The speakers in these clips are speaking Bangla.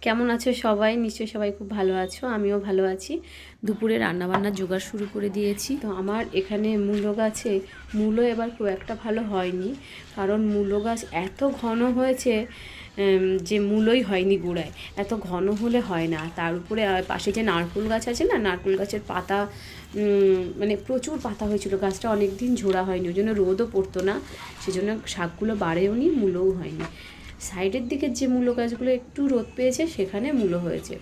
কেমন আছো সবাই? নিশ্চয়ই সবাই খুব ভালো আছো, আমিও ভালো আছি। দুপুরে রান্নাবান্নার জোগাড় শুরু করে দিয়েছি। তো আমার এখানে মূলো গাছে মূলো এবার খুব একটা ভালো হয়নি, কারণ মূলো গাছ এত ঘন হয়েছে যে মূলোই হয়নি গোড়ায়। এত ঘন হলে হয় না। তার উপরে পাশে যে নারকেল গাছ আছে না, নারকেল গাছের পাতা মানে প্রচুর পাতা হয়েছিল, গাছটা অনেক দিন ঝোড়া হয়নি, ওই জন্য রোদও পড়তো না, সেজন্য শাকগুলো বাড়েও নি, মূলোও হয়নি। সাইডের দিকের যে মূলো গাছগুলো একটু রোদ পেয়েছে সেখানে মূলো হয়েছে।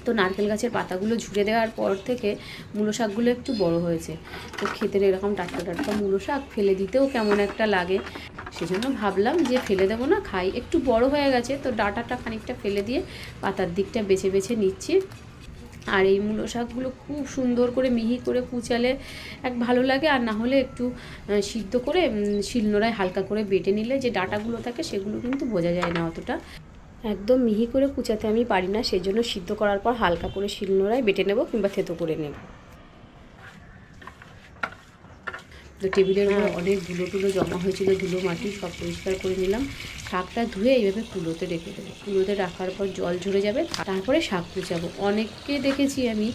তো নারকেল গাছের পাতাগুলো ঝুড়ে দেওয়ার পর থেকে মূলো শাকগুলো একটু বড় হয়েছে। তো খেতে এরকম টাটকা টাটকা মূলো শাক ফেলে দিতেও কেমন একটা লাগে, সেজন্য ভাবলাম যে ফেলে দেবো না, খাই। একটু বড় হয়ে গেছে তো ডাঁটাটা খানিকটা ফেলে দিয়ে পাতার দিকটা বেছে বেছে নিচ্ছি। আর এই মূলো শাকগুলো খুব সুন্দর করে মিহি করে কুচালে এক ভালো লাগে, আর না হলে একটু সিদ্ধ করে শিলনোড়ায় হালকা করে বেটে নিলে যে ডাঁটাগুলো থাকে সেগুলো কিন্তু বোঝা যায় না অতটা। একদম মিহি করে কুচাতে আমি পারি না, সেই জন্য সিদ্ধ করার পর হালকা করে শিলনোড়ায় বেটে নেব কিংবা থেতো করে নেব। তো টেবিলের উপর অনেক ধুলো টুলো জমা হয়েছিল, ধুলো মাটি সব পরিষ্কার করে নিলাম। শাকটা ধুয়ে এইভাবে কুলোতে রেখে দেবো, কুলোতে রাখার পর জল ঝরে যাবে, তারপরে শাক কুচাবো। অনেককে দেখেছি আমি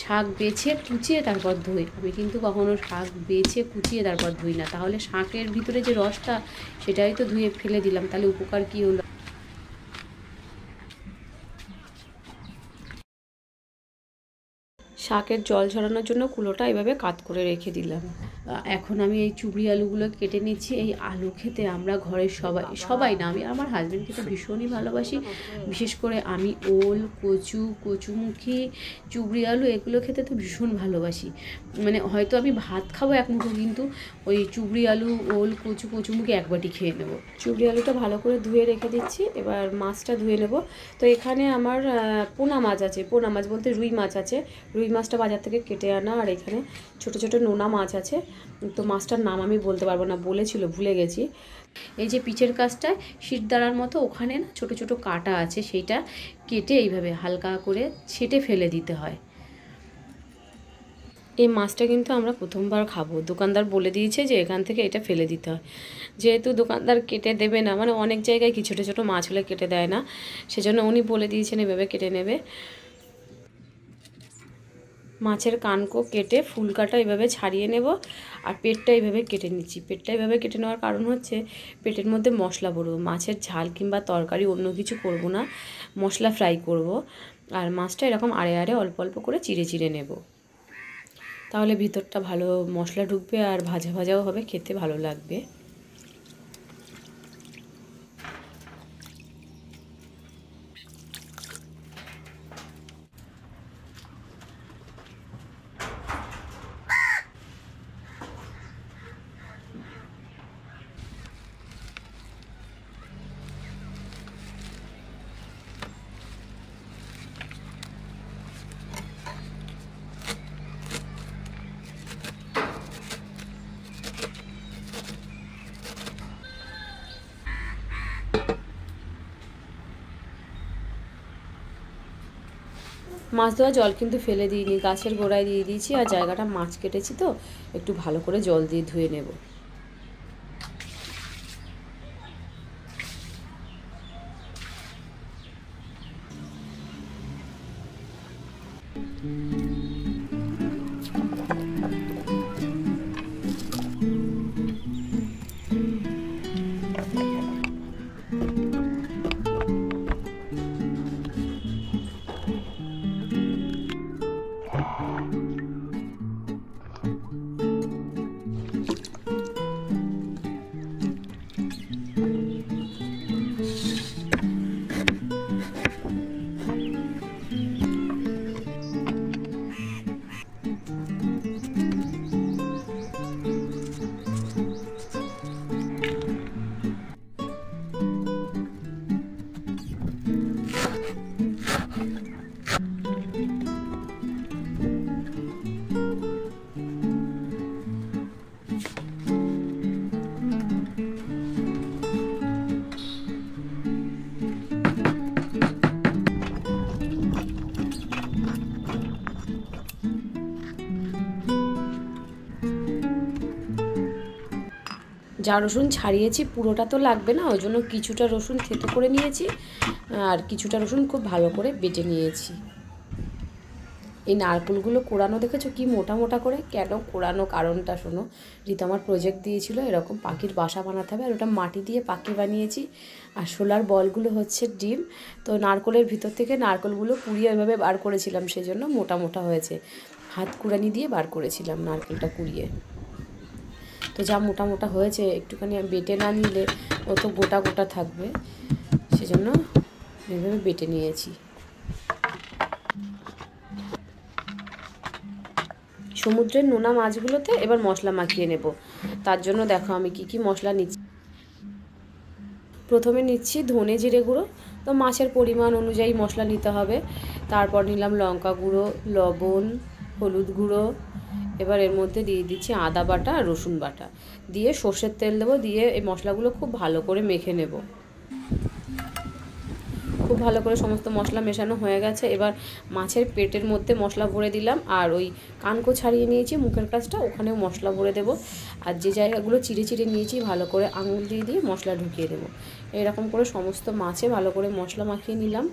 শাক বেছে কুচিয়ে তারপর ধুই, আমি কিন্তু কখনো শাক বেছে কুচিয়ে তারপর ধুই না। তাহলে শাকের ভিতরে যে রসটা সেটাই তো ধুয়ে ফেলে দিলাম, তাহলে উপকার কী হলো? শাকের জল ঝরানোর জন্য কুলোটা এভাবে কাত করে রেখে দিলাম। এখন আমি এই চুবড়ি আলুগুলো কেটে নিচ্ছি। এই আলু খেতে আমরা ঘরের সবাই না, আমি আমার হাজব্যান্ড খেতে ভীষণই ভালোবাসি। বিশেষ করে আমি ওল, কচু, কচুমুখী, চুবড়ি আলু এগুলো খেতে তো ভীষণ ভালোবাসি। মানে হয়তো আমি ভাত খাবো এক মুঠো, কিন্তু ওই চুবড়ি আলু, ওল, কচু, কচুমুখী এক বাটি খেয়ে নেবো। চুবড়ি আলুটা ভালো করে ধুয়ে রেখে দিচ্ছি, এবার মাছটা ধুয়ে নেব। তো এখানে আমার পোনা মাছ আছে, পোনা মাছ বলতে রুই মাছ আছে। রুই মাছটা বাজার থেকে কেটে আনা, আর এখানে ছোট ছোট নোনা মাছ আছে। তো মাছটার নাম আমি বলতে পারবো না, বলেছিল ভুলে গেছি। এই যে পিচের কাছটায় শিরদাঁড়ার মতো ওখানে না ছোট ছোট কাটা আছে, সেইটা কেটে এইভাবে হালকা করে ছেটে ফেলে দিতে হয়। এই মাছটা কিন্তু আমরা প্রথমবার খাবো, দোকানদার বলে দিয়েছে যে এখান থেকে এটা ফেলে দিতে হয়। যেহেতু দোকানদার কেটে দেবে না, মানে অনেক জায়গায় কি ছোটো ছোটো মাছ হলে কেটে দেয় না, সেজন্য উনি বলে দিয়েছেন এভাবে কেটে নেবে। মাছের কানকো কেটে ফুলকাটা এভাবে ছাড়িয়ে নেব, আর পেটটা এইভাবে কেটে নিচ্ছি। পেটটা এভাবে কেটে নেওয়ার কারণ হচ্ছে পেটের মধ্যে মশলা ভরবো, মাছের ঝাল কিংবা তরকারি অন্য কিছু করব না, মশলা ফ্রাই করব। আর মাছটা এরকম আড়ে আড়ে অল্প অল্প করে চিড়ে চিড়ে নেব, তাহলে ভিতরটা ভালো মশলা ঢুকবে আর ভাজা ভাজাও হবে, খেতে ভালো লাগবে। মাছ ধোয়া জল কিন্তু ফেলে দিইনি, গাছের গোড়ায় দিয়ে দিয়েছি, আর জায়গাটা মাছ কেটেছি তো একটু ভালো করে জল দিয়ে ধুয়ে নেব। যা রসুন ছাড়িয়েছি পুরোটা তো লাগবে না, ওই জন্য কিছুটা রসুন থেতো করে নিয়েছি আর কিছুটা রসুন খুব ভালো করে বেটে নিয়েছি। এই নারকেলগুলো কোড়ানো দেখেছো কি মোটা মোটা করে, কেন কোড়ানো কারণটা শোনো। রিতা আমার প্রজেক্ট দিয়েছিল এরকম পাখির বাসা বানাতে হবে, আর ওটা মাটি দিয়ে পাখি বানিয়েছি, আর সোলার বলগুলো হচ্ছে ডিম। তো নারকেলের ভিতর থেকে নারকেলগুলো কুড়িয়ে ওইভাবে বার করেছিলাম, সেই জন্য মোটা মোটা হয়েছে। হাত কুড়ানি দিয়ে বার করেছিলাম নারকেলটা কুড়িয়ে। তো যা মোটা মোটা হয়েছে, একটুখানি বেটে না নিলে ও তো গোটা গোটা থাকবে, সেজন্য এইভাবে বেটে নিয়েছি। সমুদ্রের নোনা মাছগুলোতে এবার মশলা মাখিয়ে নেব। তার জন্য দেখো আমি কি মশলা নিচ্ছি। প্রথমে নিচ্ছি ধনে জিরে গুঁড়ো, তো মাছের পরিমাণ অনুযায়ী মশলা নিতে হবে। তারপর নিলাম লঙ্কা গুঁড়ো, লবণ, হলুদ গুঁড়ো। এবার এর মধ্যে দিয়ে দিচ্ছি আদা বাটা আর রসুন বাটা, দিয়ে সর্ষের তেল দেবো, দিয়ে এই মশলাগুলো খুব ভালো করে মেখে নেব। খুব ভালো করে সমস্ত মশলা মেশানো হয়ে গেছে। এবার মাছের পেটের মধ্যে মশলা ভরে দিলাম, আর ওই কানকো ছাড়িয়ে নিয়েছি মুখের কাছটা, ওখানেও মশলা ভরে দেবো। আর যে জায়গাগুলো চিড়ে চিড়ে নিয়েছি ভালো করে আঙুল দিয়ে দিয়ে মশলা ঢুকিয়ে দেবো। এরকম করে সমস্ত মাছে ভালো করে মশলা মাখিয়ে নিলাম।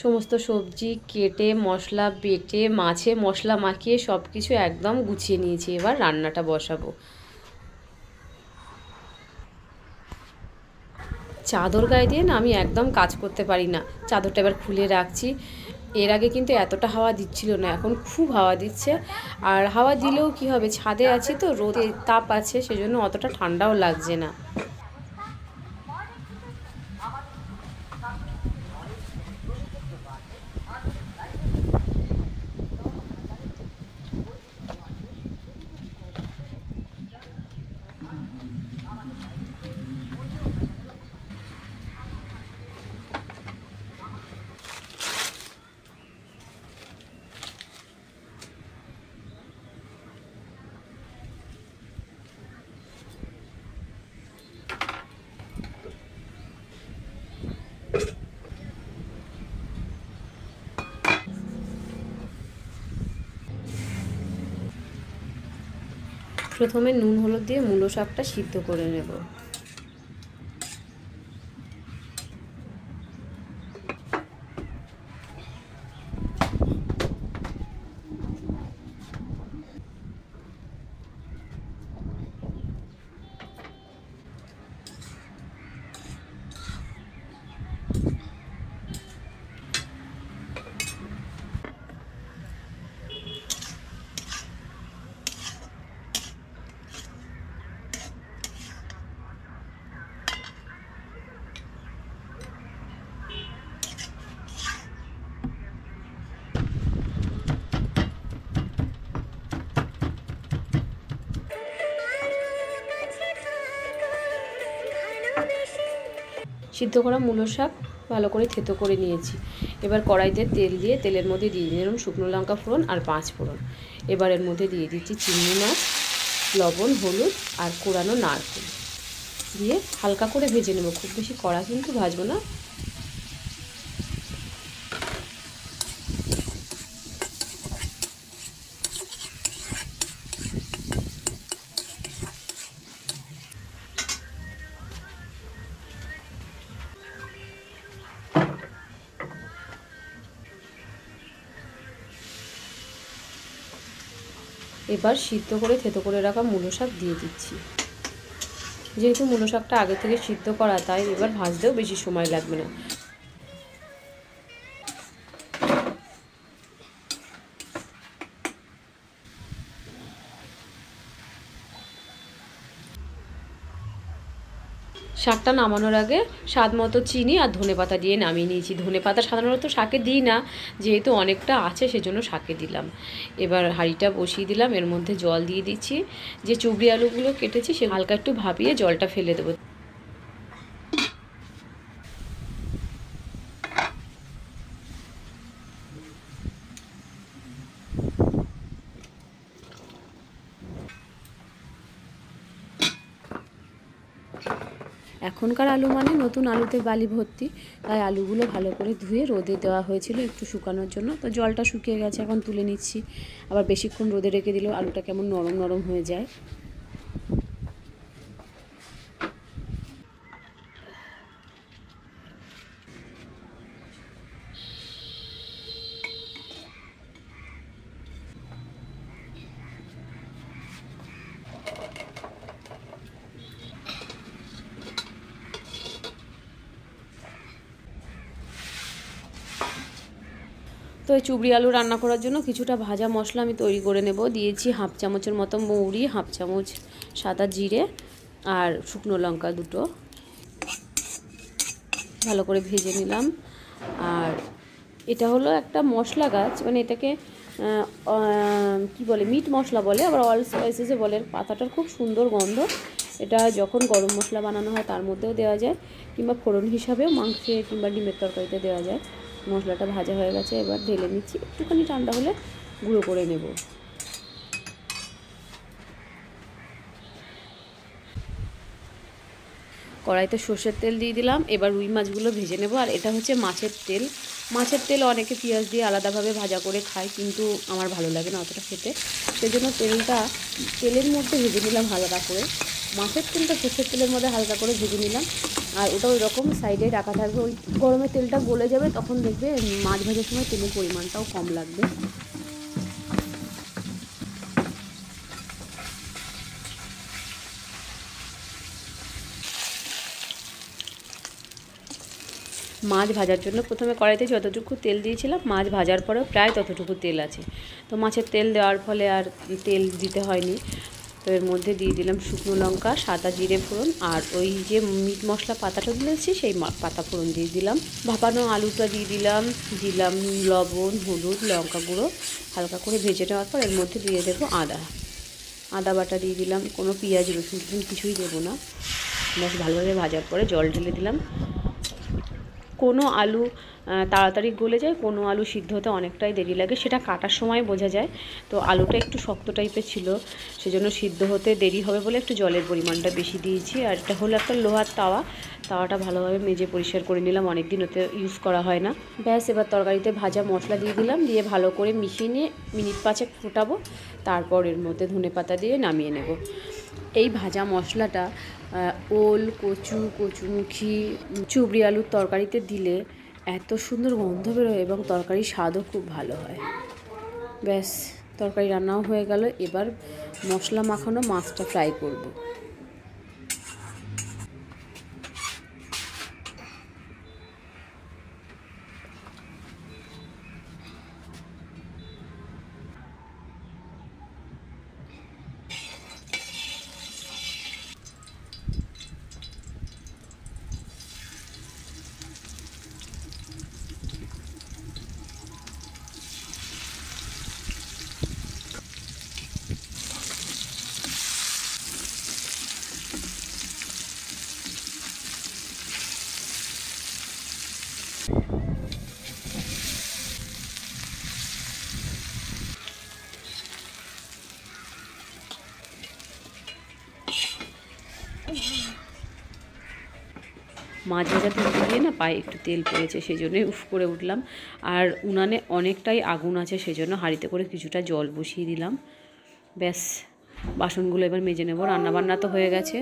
সমস্ত সবজি কেটে মশলা বেটে মাছে মশলা মাখিয়ে সব কিছু একদম গুছিয়ে নিয়েছি। এবার রান্নাটা বসাবো। চাদর গায়ে দিয়ে না আমি একদম কাজ করতে পারি না। চাদরটা এবার খুলে রাখছি। এর আগে কিন্তু এতটা হাওয়া দিচ্ছিল না, এখন খুব হাওয়া দিচ্ছে। আর হাওয়া দিলেও কি হবে, ছাদে আছি তো, রোদে তাপ আছে, সেজন্য অতটা ঠান্ডাও লাগছে না। প্রথমে নুন হলুদ দিয়ে মূলো শাকটা সিদ্ধ করে নেব। সিদ্ধ করা মূলো শাক ভালো করে থেতো করে নিয়েছি। এবার কড়াইতে তেল দিয়ে তেলের মধ্যে দিয়ে দিলাম শুকনো লঙ্কা ফোড়ন আর 5 ফোড়ন। এবার এর মধ্যে দিয়ে দিচ্ছি চিংড়ি মাছ, লবণ, হলুদ আর কোড়ানো নারকেল দিয়ে হালকা করে ভেজে নেব, খুব বেশি কড়া কিন্তু ভাজবো না। এবার সিদ্ধ করে থেতো করে রাখা মূলো শাক দিয়ে দিচ্ছি। যেহেতু মূলো শাকটা আগে থেকে সিদ্ধ করা, তাই এবার ভাজতেও বেশি সময় লাগবে না। শাকটা নামানোর আগে স্বাদ মতো চিনি আর ধনেপাতা দিয়ে নামিয়ে নিয়েছি। ধনেপাতা সাধারণত শাকে দিই না, যেহেতু অনেকটা আছে সেজন্য শাকে দিলাম। এবার হাঁড়িটা বসিয়ে দিলাম, এর মধ্যে জল দিয়ে দিচ্ছি। যে চুবড়ি আলুগুলো কেটেছি সে হালকা একটু ভাপিয়ে জলটা ফেলে দেবো। এখনকার আলু মানে নতুন আলুতে বালি ভর্তি, তাই আলুগুলো ভালো করে ধুয়ে রোদে দেওয়া হয়েছিল একটু শুকানোর জন্য। তো জলটা শুকিয়ে গেছে, এখন তুলে নিচ্ছি। আবার বেশিক্ষণ রোদে রেখে দিলেও আলুটা কেমন নরম নরম হয়ে যায়। তো এই চুবড়ি আলু রান্না করার জন্য কিছুটা ভাজা মশলা আমি তৈরি করে নেব। দিয়েছি হাফ চামচের মতো মৌরি, হাফ চামচ সাদা জিরে আর শুকনো লঙ্কা দুটো, ভালো করে ভেজে নিলাম। আর এটা হলো একটা মশলা গাছ, মানে এটাকে কি বলে, মিট মশলা বলে, আবার অল স্পাইসেসে বলে। পাতাটার খুব সুন্দর গন্ধ। এটা যখন গরম মশলা বানানো হয় তার মধ্যেও দেওয়া যায়, কিংবা ফোড়ন হিসাবেও মাংসে কিংবা ডিমের তরকারিতে দেওয়া যায়। মশলাটা ভাজা হয়ে গেছে, এবার ঢেলে নিচ্ছি। একটুখানি ঠান্ডা হলে গুঁড়ো করে নেব। কড়াইতে সর্ষের তেল দিয়ে দিলাম। এবার রুই মাছগুলো ভেজে নেব। আর এটা হচ্ছে মাছের তেল। মাছের তেল অনেকে পেঁয়াজ দিয়ে আলাদাভাবে ভাজা করে খায়, কিন্তু আমার ভালো লাগে না অতটা খেতে, সেজন্য তেলের মধ্যে ভেজে নিলাম হালকা করে। মাছের তেলটা সর্ষের তেলের মধ্যে হালকা করে ভেজে নিলাম। আর ওটা ওই রকম সাইডে রাখা থাকবে। ওই গরমে তেলটা গলে যাবে, তখন দেখবে মাছ ভাজার সময় তেলের পরিমাণটাও কম লাগবে। মাছ ভাজার জন্য প্রথমে কড়াইতে যতটুকু তেল দিয়েছিলাম, মাছ ভাজার পরেও প্রায় ততটুকু তেল আছে। তো মাছের তেল দেওয়ার ফলে আর তেল দিতে হয়নি। তো এর মধ্যে দিয়ে দিলাম শুকনো লঙ্কা, সাদা জিরে ফোড়ন, আর ওই যে মিট মশলা পাতাটা দিয়েছি সেই পাতা ফোড়ন দিয়ে দিলাম। ভাপানো আলুটা দিয়ে দিলাম লবণ, হলুদ, লঙ্কা গুঁড়ো হালকা করে ভেজে নেওয়ার পর এর মধ্যে দিয়ে দেবো আদা বাটা দিয়ে দিলাম। কোনো পেঁয়াজ রসুন কিছুই দেবো না। বেশ ভালোভাবে ভাজার পরে জল ঢেলে দিলাম। কোনো আলু তাড়াতাড়ি গলে যায়, কোনো আলু সিদ্ধ হতে অনেকটাই দেরি লাগে, সেটা কাটার সময় বোঝা যায়। তো আলুটা একটু শক্ত টাইপের ছিল, সেজন্য সিদ্ধ হতে দেরি হবে বলে একটু জলের পরিমাণটা বেশি দিয়েছি। আর এটা হলো একটা লোহার তাওয়াটা ভালোভাবে মেজে পরিষ্কার করে নিলাম, অনেক দিন ওতে ইউজ করা হয় না। ব্যাস, এবার তরকারিতে ভাজা মশলা দিয়ে দিলাম, দিয়ে ভালো করে মিশিয়ে নিয়ে মিনিট 5 ফোটাবো। তারপর এর মধ্যে ধনেপাতা দিয়ে নামিয়ে নেব। এই ভাজা মশলাটা ওল, কচুমুখী, চুবড়ি আলুর তরকারিতে দিলে এত সুন্দর গন্ধ বেরোয় এবং তরকারির স্বাদও খুব ভালো হয়। ব্যাস, তরকারি রান্নাও হয়ে গেল। এবার মশলা মাখানো মাছটা ফ্রাই করব। মাছ ভাজা তুলতে গিয়ে না পায়ে একটু তেল পড়েছে, সেই জন্যই উফ করে উঠলাম। আর উনানে অনেকটাই আগুন আছে, সেজন্য হাঁড়িতে করে কিছুটা জল বসিয়ে দিলাম। ব্যাস, বাসনগুলো এবার মেজে নেব। রান্নাবান্না তো হয়ে গেছে।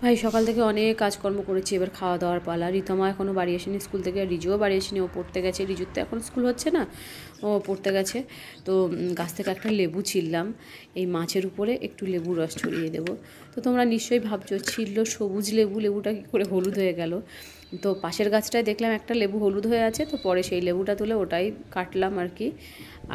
ভাই সকাল থেকে অনেক কাজকর্ম করেছি, এবার খাওয়া দাওয়ার পালা। রিতমা এখনও বাড়ি আসেনি স্কুল থেকে, আর রিজুও বাড়ি আসেনি, ও পড়তে গেছে। রিজুর তো এখন স্কুল হচ্ছে না, ও পড়তে গেছে। তো গাছ থেকে একটা লেবু ছিললাম, এই মাছের উপরে একটু লেবুর রস ছড়িয়ে দেবো। তো তোমরা নিশ্চয়ই ভাবছো ছিললো সবুজ লেবুটা কী করে হলুদ হয়ে গেল। তো পাশের গাছটায় দেখলাম একটা লেবু হলুদ হয়ে আছে, তো পরে সেই লেবুটা তুলে ওটাই কাটলাম আর কি।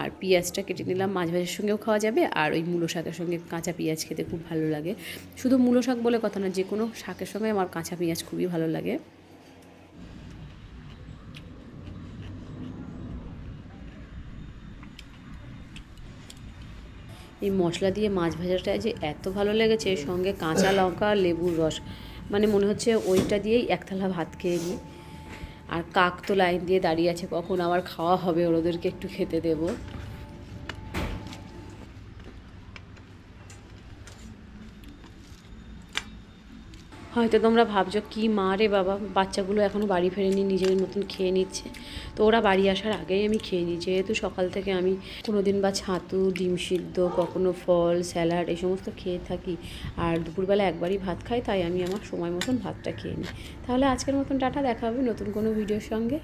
আর পেঁয়াজটা কেটে নিলাম, মাছ ভাজার সঙ্গেও খাওয়া যাবে, আর ওই মূলো শাকের সঙ্গে কাঁচা পেঁয়াজ খেতে খুব ভালো লাগে। শুধু মূলো শাক বলে কথা না, যে কোনো শাকের সঙ্গে আমার কাঁচা পেঁয়াজ খুবই ভালো লাগে। এই মশলা দিয়ে মাছ ভাজাটা যে এত ভালো লেগেছে, সঙ্গে কাঁচা লঙ্কা আর লেবুর রস, মানে মনে হচ্ছে ওইটা দিয়েই এক থালা ভাত খেয়ে নিই। আর কাক তো লাইন দিয়ে দাঁড়িয়ে আছে, কখন আবার খাওয়া হবে, ওদেরকে একটু খেতে দেবো। হয়তো তোমরা ভাবছো কী মা রে বাবা, বাচ্চাগুলো এখনও বাড়ি ফেরেনি, নিজের মতন খেয়ে নিচ্ছে। তো ওরা বাড়ি আসার আগেই আমি খেয়ে নিই, যেহেতু সকাল থেকে আমি কোনো দিন বা ছাতু, ডিম সিদ্ধ, কখনো ফল, স্যালাড এই সমস্ত খেয়ে থাকি, আর দুপুরবেলা একবারই ভাত খাই, তাই আমি আমার সময় মতন ভাতটা খেয়ে নিই। তাহলে আজকের মতন টাটা, দেখা হবে নতুন কোনো ভিডিওর সঙ্গে।